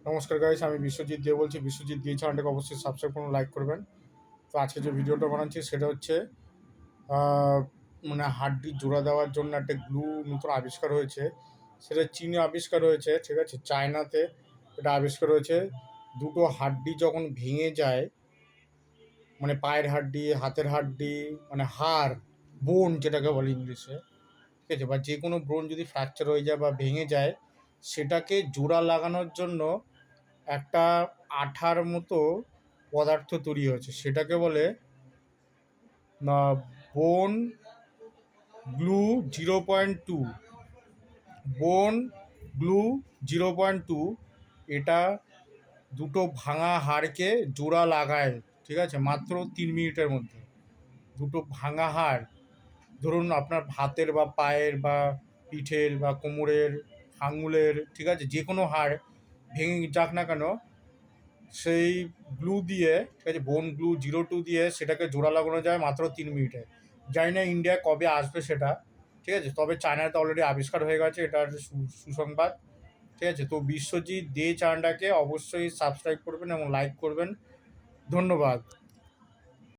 নমস্কার গাইস, আমি বিশ্বজিৎ দিয়ে বলছি। বিশ্বজিৎ দিয়ে চ্যানেলটাকে অবশ্যই সাবস্ক্রাইব করুন, লাইক করবেন। তো আজকে যে ভিডিওটা বানাচ্ছি সেটা হচ্ছে আহ, মানে হাড্ডির জোড়া দেওয়ার জন্য একটা গ্লু নতুন আবিষ্কার হয়েছে। সেটা চীনে আবিষ্কার হয়েছে, ঠিক আছে, চায়নাতে এটা আবিষ্কার হয়েছে। দুটো হাড্ডি যখন ভেঙে যায়, মানে পায়ের হাড্ডি, হাতের হাড্ডি, মানে হাড়, বোন যেটাকে বলে ইংলিশে, ঠিক আছে, বা যে কোনো বোন যদি ফ্র্যাকচার হয়ে যায় বা ভেঙে যায়, সেটাকে জোড়া লাগানোর জন্য একটা আঠার মতো পদার্থ তৈরি হয়েছে। সেটাকে বলে বোন গ্লু 0.2। বোন গ্লু 0.2 এটা দুটো ভাঙা হাড়কে জোড়া লাগায়, ঠিক আছে, মাত্র 3 মিনিটের মধ্যে। দুটো ভাঙা হাড়, ধরুন আপনার হাতের বা পায়ের বা পিঠের বা কোমরের, আঙুলের, ঠিক আছে, যে কোনো হাড় ভেঙে যাক না কেন, সেই গ্লু দিয়ে, ঠিক আছে, বোন গ্লু 0.2 দিয়ে সেটাকে জোড়া লাগানো যায় মাত্র 3 মিনিটে। জানি না ইন্ডিয়ায় কবে আসবে সেটা, ঠিক আছে, তবে চায়নাতে অলরেডি আবিষ্কার হয়ে গেছে, এটার সুসংবাদ। ঠিক আছে, তো বিশ্বজিৎ দে চ্যানেলটাকে অবশ্যই সাবস্ক্রাইব করবেন এবং লাইক করবেন। ধন্যবাদ।